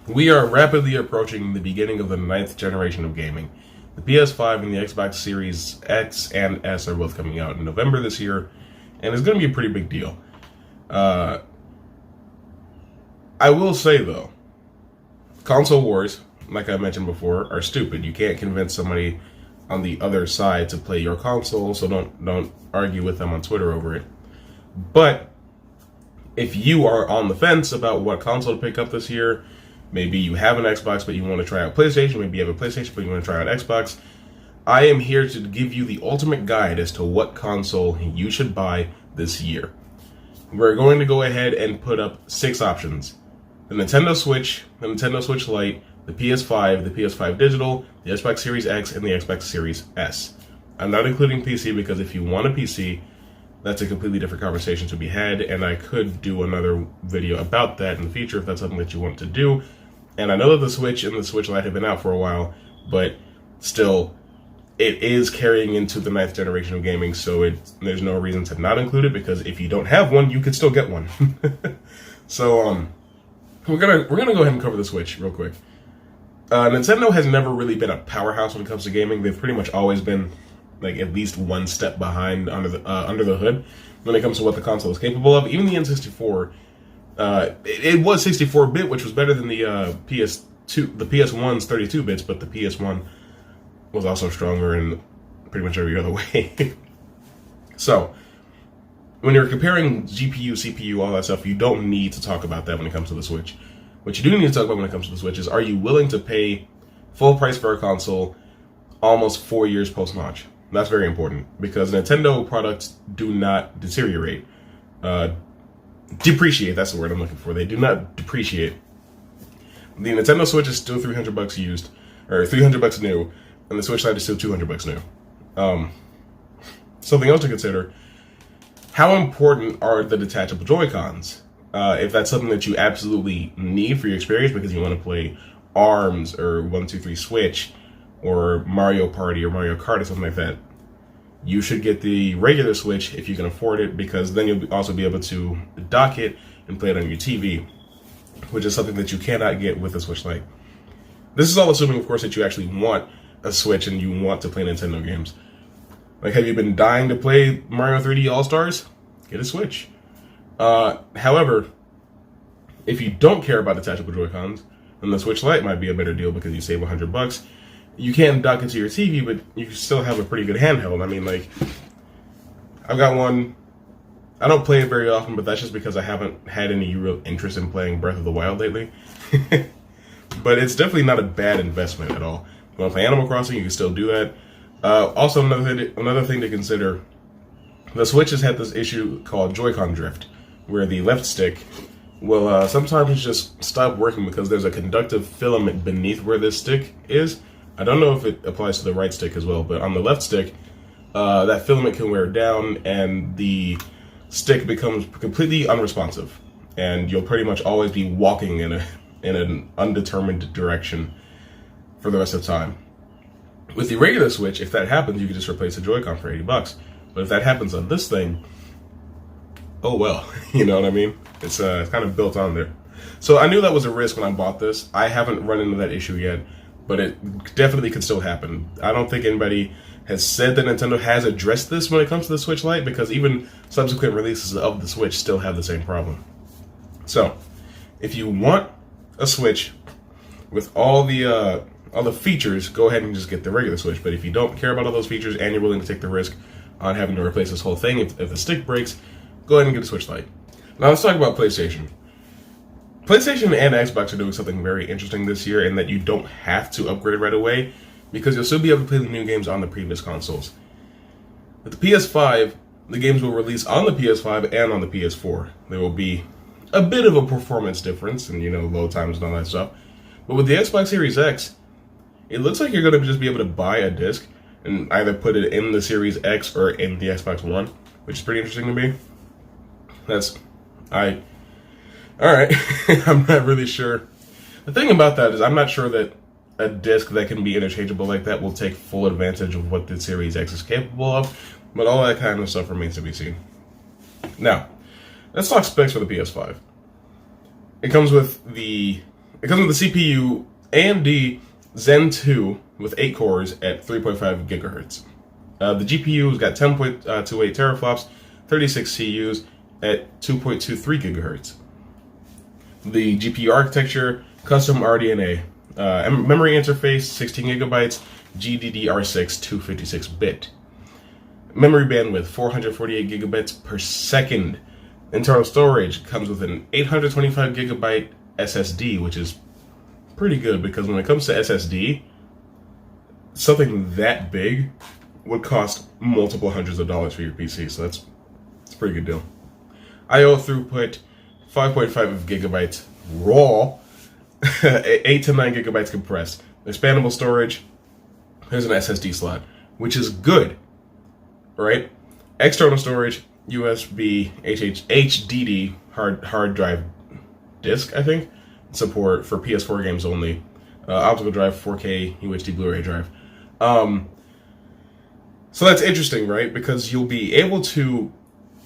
We are rapidly approaching the beginning of the 9th generation of gaming. The PS5 and the Xbox Series X and S are both coming out in November this year, and it's going to be a pretty big deal. I will say, though, console wars, like I mentioned before, are stupid. You can't convince somebody on the other side to play your console, so don't argue with them on Twitter over it. But if you are on the fence about what console to pick up this year, maybe you have an Xbox but you want to try out PlayStation, maybe you have a PlayStation but you want to try out Xbox, I am here to give you the ultimate guide as to what console you should buy this year. We're going to go ahead and put up 6 options. The Nintendo Switch, the Nintendo Switch Lite, the PS5, the PS5 Digital, the Xbox Series X, and the Xbox Series S. I'm not including PC because if you want a PC, that's a completely different conversation to be had, and I could do another video about that in the future if that's something that you want to do. And I know that the Switch and the Switch Lite have been out for a while, but still, it is carrying into the 9th generation of gaming, so there's no reason to not include it, because if you don't have one, you could still get one. So, we're gonna go ahead and cover the Switch real quick. Nintendo has never really been a powerhouse when it comes to gaming. They've pretty much always been like at least one step behind under the hood when it comes to what the console is capable of. Even the N64, it was 64-bit, which was better than the PS2, the PS1's 32 bits, but the PS1 was also stronger in pretty much every other way. So, when you're comparing GPU, CPU, all that stuff, you don't need to talk about that when it comes to the Switch. What you do need to talk about when it comes to the Switch is, are you willing to pay full price for a console almost 4 years post-launch? That's very important, because Nintendo products do not deteriorate. Depreciate, that's the word I'm looking for. They do not depreciate. The Nintendo Switch is still $300 used, or $300 new, and the Switch Lite is still $200 new. Something else to consider, how important are the detachable Joy-Cons? If that's something that you absolutely need for your experience because you want to play ARMS or 1-2-3 Switch or Mario Party or Mario Kart or something like that, you should get the regular Switch if you can afford it, because then you'll also be able to dock it and play it on your TV, which is something that you cannot get with the Switch Lite. This is all assuming, of course, that you actually want a Switch and you want to play Nintendo games. Like, have you been dying to play Mario 3D All-Stars? Get a Switch. However, if you don't care about detachable Joy-Cons, then the Switch Lite might be a better deal because you save $100. You can dock it to your TV, but you still have a pretty good handheld. I mean, like, I've got one. I don't play it very often, but that's just because I haven't had any real interest in playing Breath of the Wild lately. But it's definitely not a bad investment at all. If you want to play Animal Crossing, you can still do that. Also, another thing to consider, the Switch has had this issue called Joy-Con drift, where the left stick will sometimes just stop working because there's a conductive filament beneath where this stick is. I don't know if it applies to the right stick as well, but on the left stick, that filament can wear down and the stick becomes completely unresponsive, and you'll pretty much always be walking in an undetermined direction for the rest of the time. With the regular Switch, if that happens, you can just replace the Joy-Con for $80. But if that happens on this thing, oh well, you know what I mean? It's kind of built on there. So I knew that was a risk when I bought this. I haven't run into that issue yet, but it definitely could still happen. I don't think anybody has said that Nintendo has addressed this when it comes to the Switch Lite, because even subsequent releases of the Switch still have the same problem. So, if you want a Switch with all the features, go ahead and just get the regular Switch. But if you don't care about all those features and you're willing to take the risk on having to replace this whole thing if the stick breaks, go ahead and get a Switch Lite. Now let's talk about PlayStation. PlayStation and Xbox are doing something very interesting this year in that you don't have to upgrade right away, because you'll still be able to play the new games on the previous consoles. With the PS5, the games will release on the PS5 and on the PS4. There will be a bit of a performance difference and, load times and all that stuff. But with the Xbox Series X, it looks like you're going to just be able to buy a disc and either put it in the Series X or in the Xbox One, which is pretty interesting to me. Alright, I'm not really sure. The thing about that is I'm not sure that a disc that can be interchangeable like that will take full advantage of what the Series X is capable of, but all that kind of stuff remains to be seen. Now, let's talk specs for the PS5. It comes with the It comes with the CPU AMD Zen 2 with 8 cores at 3.5 gigahertz. The GPU's got 10.28 teraflops, 36 CUs at 2.23 gigahertz. The GPU architecture, custom RDNA, memory interface, 16 gigabytes, GDDR6 256-bit. Memory bandwidth, 448 gigabytes per second. Internal storage comes with an 825 gigabyte SSD, which is pretty good because when it comes to SSD, something that big would cost multiple hundreds of dollars for your PC, so it's a pretty good deal. I/O throughput, 5.5 gigabytes raw, 8 to 9 gigabytes compressed. Expandable storage, there's an SSD slot, which is good, right? External storage, USB, HDD, hard drive disk, I think, support for PS4 games only. Optical drive, 4K UHD Blu-ray drive. So that's interesting, right? Because you'll be able to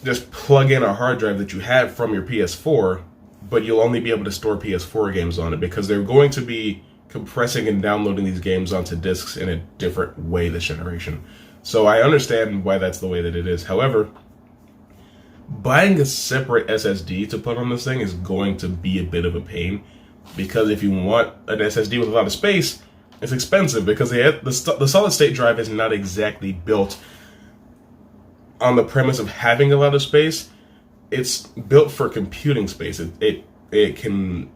just plug in a hard drive that you have from your PS4, but you'll only be able to store PS4 games on it because they're going to be compressing and downloading these games onto discs in a different way this generation. So I understand why that's the way that it is. However, buying a separate SSD to put on this thing is going to be a bit of a pain because if you want an SSD with a lot of space, it's expensive because the solid state drive is not exactly built on the premise of having a lot of space. It's built for computing space. It can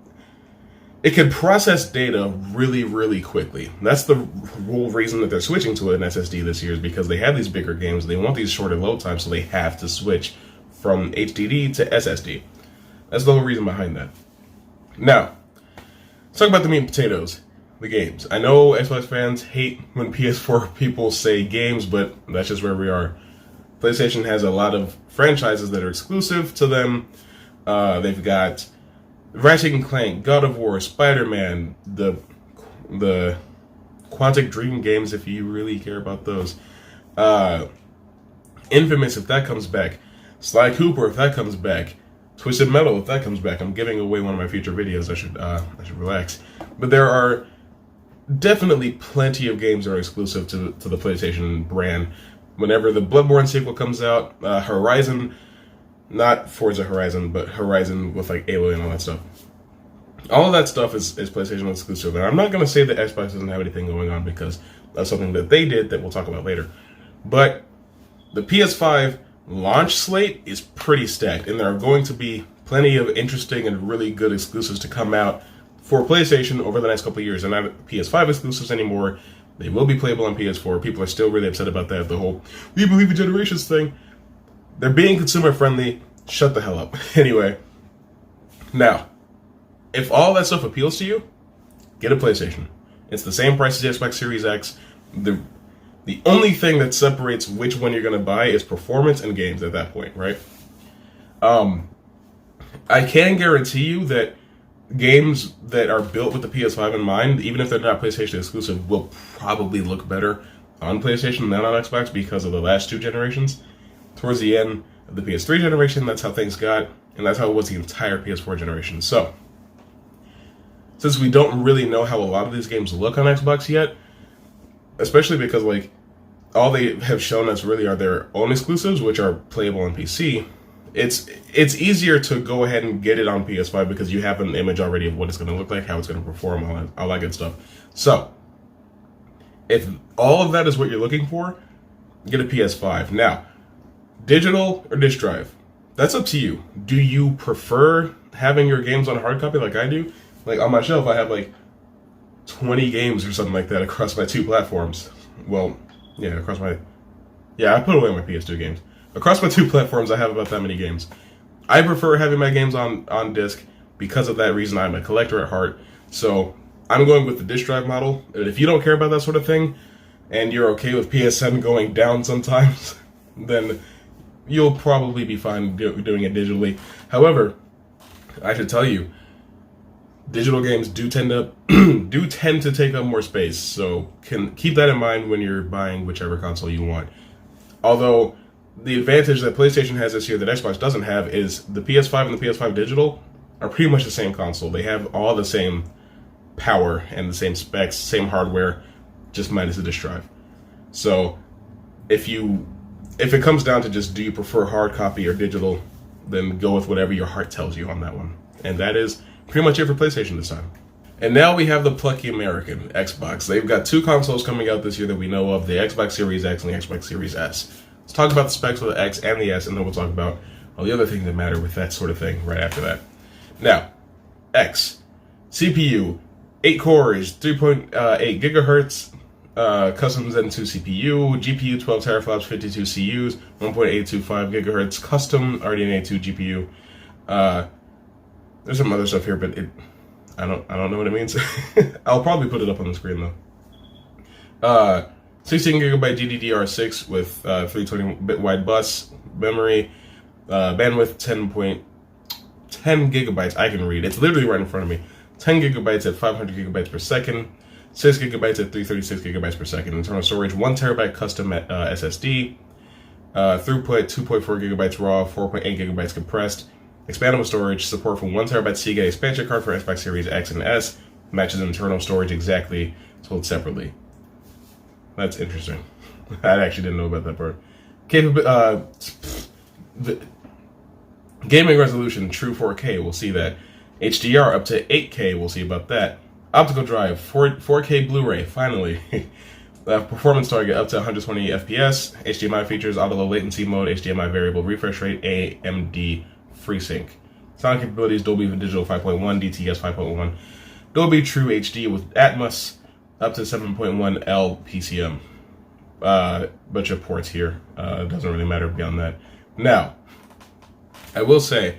process data really, really quickly. That's the whole reason that they're switching to an SSD this year is because they have these bigger games. They want these shorter load times, so they have to switch from HDD to SSD. That's the whole reason behind that. Now, let's talk about the meat and potatoes, the games. I know Xbox fans hate when PS4 people say games, but that's just where we are. PlayStation has a lot of franchises that are exclusive to them. They've got Ratchet & Clank, God of War, Spider-Man, the Quantic Dream games, if you really care about those. Infamous, if that comes back. Sly Cooper, if that comes back. Twisted Metal, if that comes back. I'm giving away one of my future videos. I should relax. But there are definitely plenty of games that are exclusive to the PlayStation brand. Whenever the Bloodborne sequel comes out, Horizon, not Forza Horizon, but Horizon with like Aloy and all that stuff. All of that stuff is PlayStation exclusive. And I'm not going to say that Xbox doesn't have anything going on because that's something that they did that we'll talk about later. But the PS5 launch slate is pretty stacked, and there are going to be plenty of interesting and really good exclusives to come out for PlayStation over the next couple of years. They're not PS5 exclusives anymore. They will be playable on PS4. People are still really upset about that, the whole "we believe in generations" thing. They're being consumer friendly. Shut the hell up. Anyway, now, if all that stuff appeals to you, get a PlayStation. It's the same price as the Xbox Series X. The only thing that separates which one you're going to buy is performance and games at that point, right? I can guarantee you that games that are built with the PS5 in mind, even if they're not PlayStation exclusive, will probably look better on PlayStation than on Xbox because of the last two generations. Towards the end of the PS3 generation, that's how things got, and that's how it was the entire PS4 generation. So, since we don't really know how a lot of these games look on Xbox yet, especially because like all they have shown us really are their own exclusives, which are playable on PC, it's easier to go ahead and get it on PS5 because you have an image already of what it's going to look like, how it's going to perform, all that good stuff. So, if all of that is what you're looking for, get a PS5. Now, digital or disc drive, that's up to you. Do you prefer having your games on hard copy like I do? Like on my shelf, I have like 20 games or something like that across my two platforms. Well, yeah, I put away my PS2 games. Across my two platforms, I have about that many games. I prefer having my games on disc because of that reason. I'm a collector at heart. So I'm going with the disc drive model. And if you don't care about that sort of thing, and you're okay with PSN going down sometimes, then you'll probably be fine doing it digitally. However, I should tell you, digital games do tend to take up more space, so keep that in mind when you're buying whichever console you want. Although the advantage that PlayStation has this year that Xbox doesn't have is the PS5 and the PS5 digital are pretty much the same console. They have all the same power and the same specs, same hardware, just minus the disk drive. So if it comes down to just do you prefer hard copy or digital, then go with whatever your heart tells you on that one. And that is pretty much it for PlayStation this time. And now we have the plucky American, Xbox. They've got 2 consoles coming out this year that we know of, the Xbox Series X and the Xbox Series S. Let's talk about the specs of the X and the S, and then we'll talk about all the other things that matter with that sort of thing right after that. Now, X. CPU, 8 cores, 3.8 gigahertz, custom Zen 2 CPU, GPU 12 teraflops, 52 CUs, 1.825 gigahertz, custom RDNA 2 GPU. There's some other stuff here, but I don't know what it means. I'll probably put it up on the screen though. 16 gigabyte GDDR6 with 320-bit wide bus memory, bandwidth 10 gigabytes. I can read. It's literally right in front of me. 10 gigabytes at 500 gigabytes per second. 6 gigabytes at 336 gigabytes per second. Internal storage 1 terabyte custom SSD. Throughput 2.4 gigabytes raw, 4.8 gigabytes compressed. Expandable storage, support for 1 terabyte Seagate expansion card for Xbox Series X and S. Matches internal storage exactly, sold separately. That's interesting. I actually didn't know about that part. Gaming resolution, true 4K, we'll see that. HDR up to 8K, we'll see about that. Optical drive, 4K Blu-ray, finally. Performance target up to 120 FPS. HDMI features auto low latency mode, HDMI variable refresh rate, AMD FreeSync. Sound capabilities, Dolby Digital 5.1, DTS 5.1, Dolby True HD with Atmos, up to 7.1 L PCM. Bunch of ports here. Doesn't really matter beyond that. Now, I will say,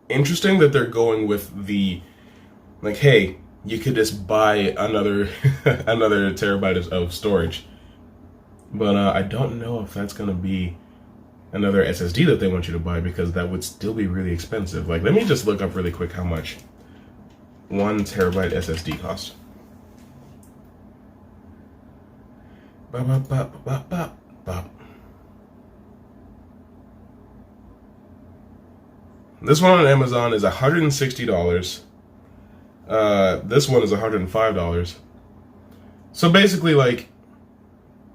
interesting that they're going with the, like, hey, you could just buy another another terabyte of storage. But I don't know if that's going to be another SSD that they want you to buy, because that would still be really expensive. Like, let me just look up really quick how much 1 terabyte SSD costs. This one on Amazon is $160. This one is $105. So basically, like,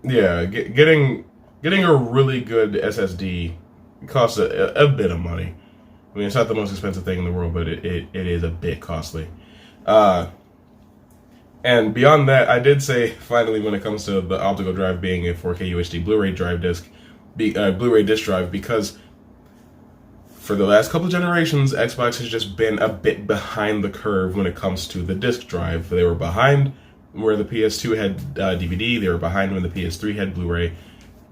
yeah, getting a really good SSD costs a bit of money. I mean, it's not the most expensive thing in the world, but it is a bit costly. And beyond that, I did say, finally, when it comes to the optical drive being a 4K UHD Blu-ray drive disc, Blu-ray disc drive, because for the last couple of generations, Xbox has just been a bit behind the curve when it comes to the disc drive. They were behind where the PS2 had DVD. They were behind when the PS3 had Blu-ray.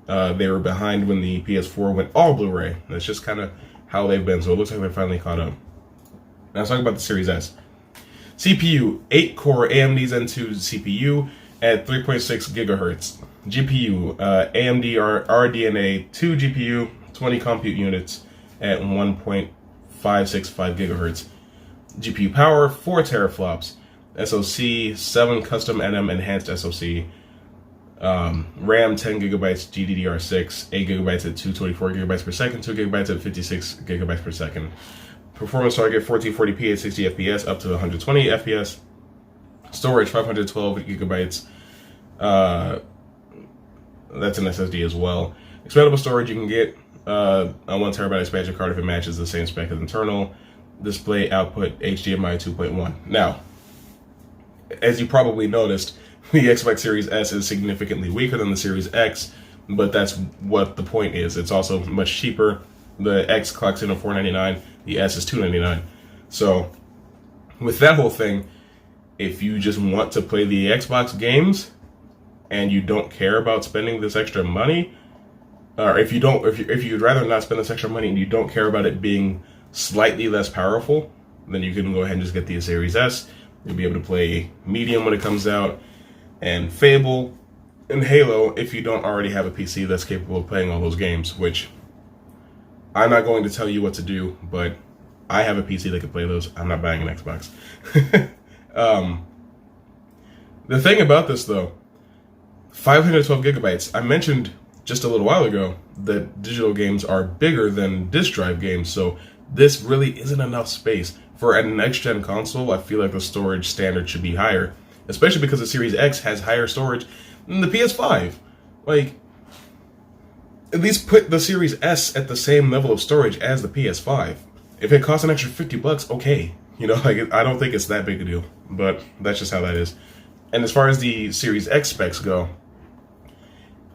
They were behind when the PS4 went all Blu-ray. That's just kind of how they've been. So it looks like they're finally caught up. Now let's talk about the Series S. CPU, 8-core AMD Zen 2 CPU at 3.6 gigahertz. GPU, AMD RDNA 2 GPU, 20 compute units at 1.565 gigahertz. GPU power, 4 teraflops. SoC, 7 custom NM enhanced SoC. RAM, 10 gigabytes GDDR6, 8 gigabytes at 224 gigabytes per second, 2 gigabytes at 56 gigabytes per second. Performance target 1440p at 60 FPS up to 120 FPS. Storage 512 gigabytes. That's an SSD as well. Expandable storage, you can get a 1 terabyte expansion card if it matches the same spec as internal. Display output HDMI 2.1. Now, as you probably noticed, the Xbox Series S is significantly weaker than the Series X, but that's what the point is. It's also much cheaper. The X clocks in at $499, the S is $299. So, with that whole thing, if you just want to play the Xbox games and you don't care about spending this extra money, or if you'd rather not spend this extra money and you don't care about it being slightly less powerful, then you can go ahead and just get the Series S. You'll be able to play Medium when it comes out, and Fable, and Halo if you don't already have a PC that's capable of playing all those games, which I'm not going to tell you what to do, but I have a PC that can play those. I'm not buying an Xbox. The thing about this, though, 512 gigabytes. I mentioned just a little while ago that digital games are bigger than disk drive games, so this really isn't enough space. For a next-gen console, I feel like the storage standard should be higher, especially because the Series X has higher storage than the PS5. Like, at least put the Series S at the same level of storage as the PS5. If it costs an extra $50, okay. You know, like, I don't think it's that big a deal, but that's just how that is. And as far as the Series X specs go,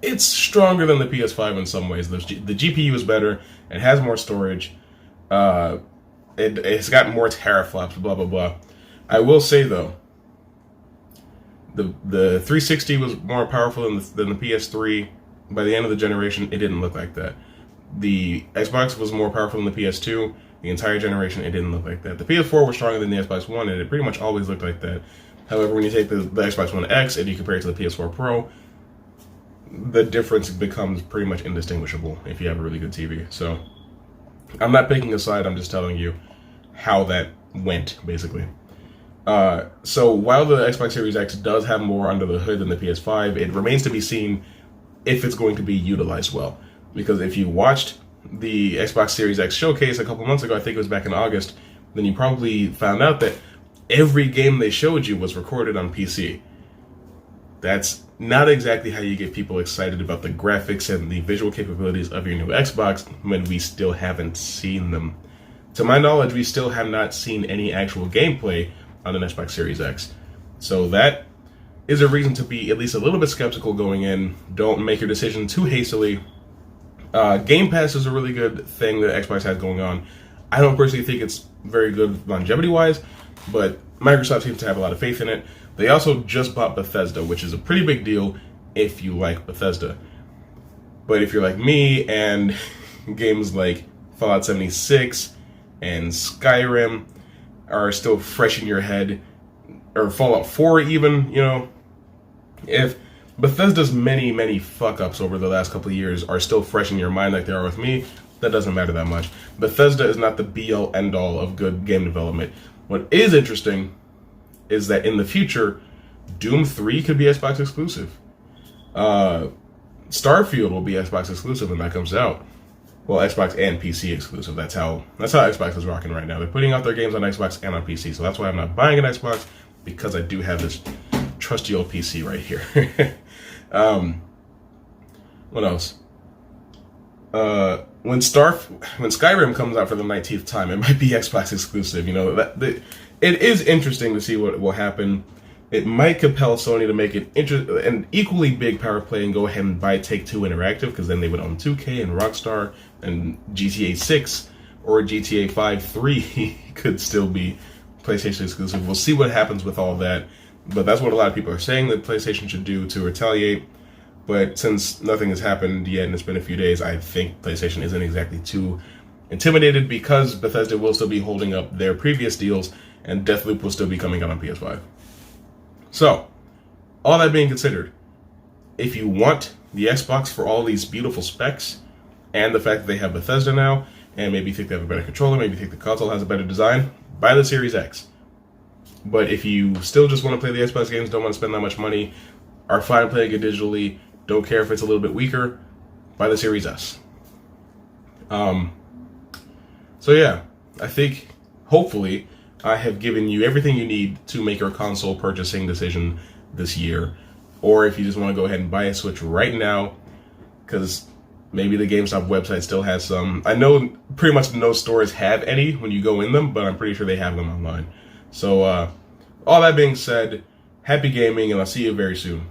it's stronger than the PS5 in some ways. The GPU is better, it has more storage, it's got more teraflops, blah, blah, blah. I will say, though, the 360 was more powerful than the PS3. By the end of the generation, it didn't look like that. The Xbox was more powerful than the PS2. The entire generation, it didn't look like that. The PS4 was stronger than the Xbox One, and it pretty much always looked like that. However, when you take the Xbox One X and you compare it to the PS4 Pro, the difference becomes pretty much indistinguishable if you have a really good TV. So, I'm not picking a side, I'm just telling you how that went, basically. So while the Xbox Series X does have more under the hood than the PS5, it remains to be seen if it's going to be utilized well. Because if you watched the Xbox Series X showcase a couple months ago, I think it was back in August, then you probably found out that every game they showed you was recorded on PC. That's not exactly how you get people excited about the graphics and the visual capabilities of your new Xbox when we still haven't seen them. To my knowledge, we still have not seen any actual gameplay on an Xbox Series X. So that is a reason to be at least a little bit skeptical going in. Don't make your decision too hastily. Game Pass is a really good thing that Xbox has going on. I don't personally think it's very good longevity-wise, but Microsoft seems to have a lot of faith in it. They also just bought Bethesda, which is a pretty big deal if you like Bethesda. But if you're like me and games like Fallout 76 and Skyrim are still fresh in your head, or Fallout 4 even, you know, if Bethesda's many fuck-ups over the last couple of years are still fresh in your mind like they are with me, that doesn't matter that much. Bethesda is not the be-all, end-all of good game development. What is interesting is that in the future, Doom 3 could be Xbox exclusive. Starfield will be Xbox exclusive when that comes out. Well, Xbox and PC exclusive. That's how Xbox is rocking right now. They're putting out their games on Xbox and on PC. So that's why I'm not buying an Xbox, because I do have this trusty old PC right here. What else? When Skyrim comes out for the 19th time, it might be Xbox exclusive. You know, it is interesting to see what will happen. It might compel Sony to make an equally big power play and go ahead and buy Take-Two Interactive, because then they would own 2K and Rockstar, and GTA 6 or GTA 5 3 could still be PlayStation exclusive. We'll see what happens with all that, but that's what a lot of people are saying that PlayStation should do to retaliate. But since nothing has happened yet and it's been a few days, I think PlayStation isn't exactly too intimidated, because Bethesda will still be holding up their previous deals and Deathloop will still be coming out on PS5. So, all that being considered, if you want the Xbox for all these beautiful specs and the fact that they have Bethesda now, and maybe think they have a better controller, maybe think the console has a better design, buy the Series X. But if you still just want to play the Xbox games, don't want to spend that much money, are fine playing it digitally, don't care if it's a little bit weaker, buy the Series S. So yeah, I think, hopefully, I have given you everything you need to make your console purchasing decision this year. Or if you just want to go ahead and buy a Switch right now, because maybe the GameStop website still has some. I know pretty much no stores have any when you go in them, but I'm pretty sure they have them online. So, all that being said, happy gaming, and I'll see you very soon.